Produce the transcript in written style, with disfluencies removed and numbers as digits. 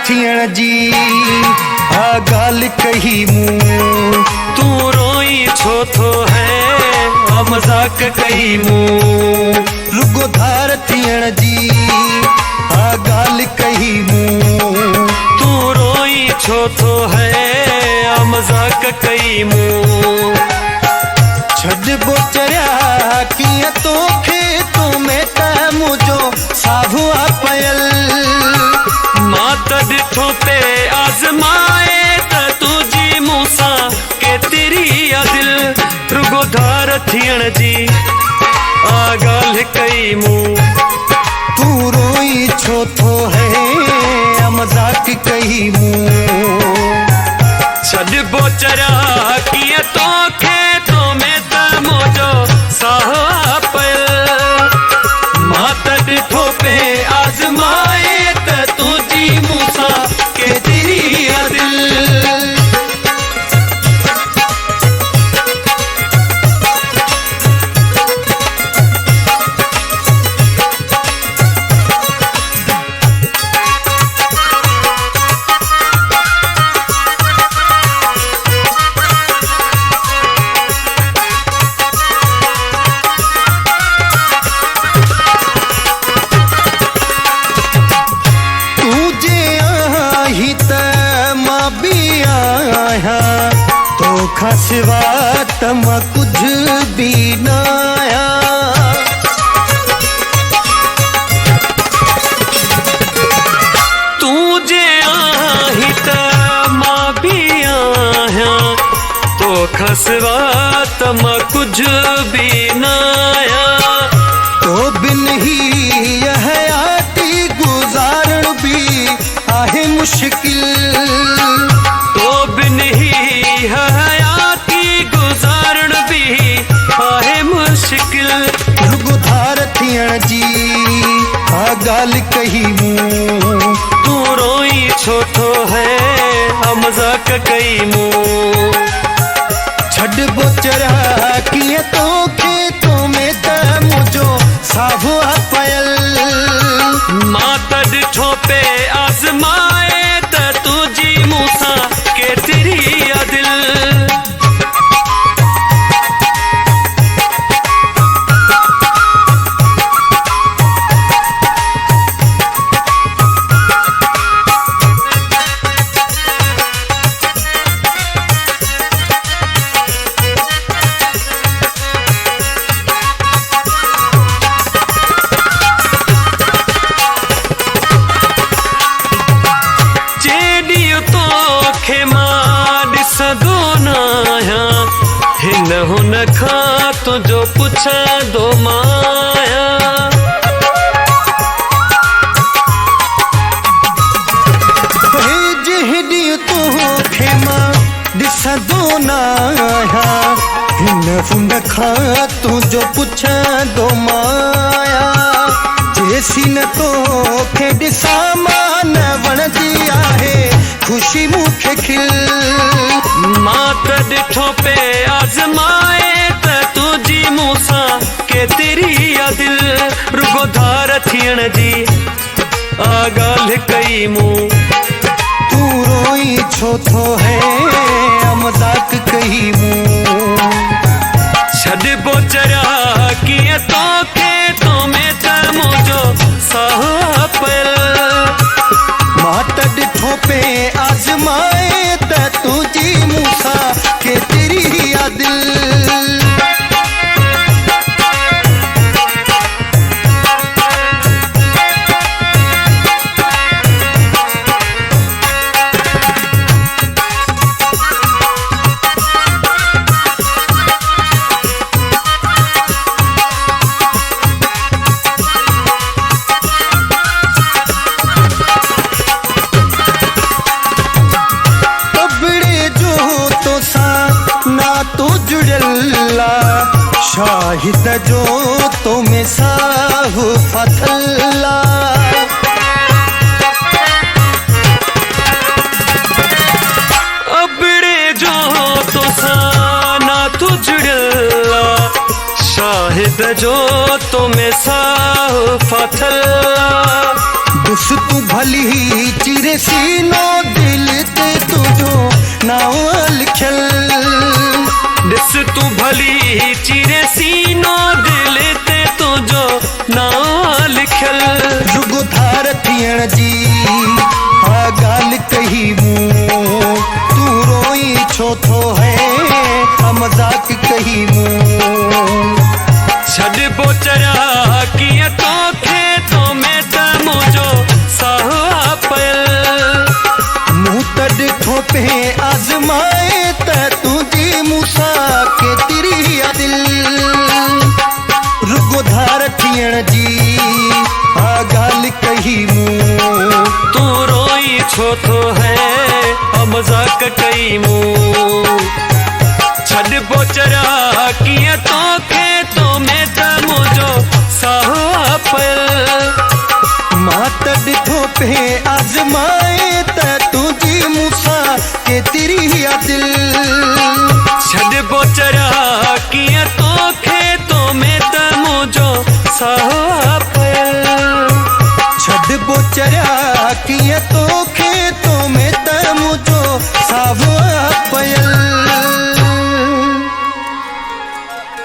थियण जी आ गाल कही मूं। तू रोई छो थो है आ मजाक कही मूं। रुगो धार थियण जी आ गाल कही मूं। तू रोई छो थो है आ मजाक कई मूं। छड़ बोचरिया किया तोखे तो में त मुझो साहु आ पयल। मां त ॾिठो पे आज़माए त तुझी मूंसां केतिरी आ दिल। रुगो धार थियण जी आ ॻाल्हि कई मूं। तू रोई छो थो है आ मजाक कही मूं। छॾ बोचरा कीअं तोखे तो में त मुंहिंजो साहु आ पयल। मां त ॾिठो पे आज़माए त तुझी मूंसां केतिरी आ दिल। खसवा तम कुछ भी नाया। तू जे आही त मां भी आहियां तो खसवा तम कुछ भी नाया। तो बिन ही यह आती गुजारण भी आहे मुश्किल। तो बिन ही हयाती गुजारण भी आहे मुश्किल। रुगो धार थियण जी आ गाल कही मूं। तू रोई छो थो है आ मजाक कई मूं। छड़ बोचरा किए तोखे तो में त मुझो साहु आ पयल। मां त ॾिठो पे आज़माए त तुझी मूंसां केतिरी आ दिल। हिन हुन खां तुंहिंजो पुछंदो माया। जहिड़ी तोखे मां ॾिसंदो न आहियां। हिन हुन खां तुंहिंजो पुछंदो माया। जेसी न तोखे ॾिसां मां न वणंदी आहे ख़ुशी मूंखे खिल। मां त ॾिठो पे आज़माए त तुझी मूंसां केतिरी आ दिल। रुगो धार थियण जी आ ॻाल्हि कई मूं। तू रोई छो थो है आ मजाक कही मूं। छॾ बोचरा कीअं तोखे तो में त मुंहिंजो साहु आ पयल। मां त ॾिठो पे आज़माए त तुझी मूंसां केतिरी आ दिल। शाहिद जो तो में साहु फथला। अबड़े जो तो साना तू जुड़ला। शाहिद जो तो में साहु फथला। ॾिस तूं भली चिरे सीनो दिल ते तुझो नाम लिखियल ॾिस तूं भली चिरे सीनो दिल ते तुझो नाम लिखियल रुगो धार थियण जी हा ॻाल्हि कही मूं तूं रोई छो थो है हा मज़ाक कही मूं छॾ बोचरा कीअं तोखे तो में त मुंहिंजो साहु आ पयल मूं त ॾिठो पे आज़माए त तुंहिंजी मूंसां केतिरी आहे दिल रुगो धार थियण जी हा ॻाल्हि कही मूं तूं रोई छो थो है मज़ाक कई मूं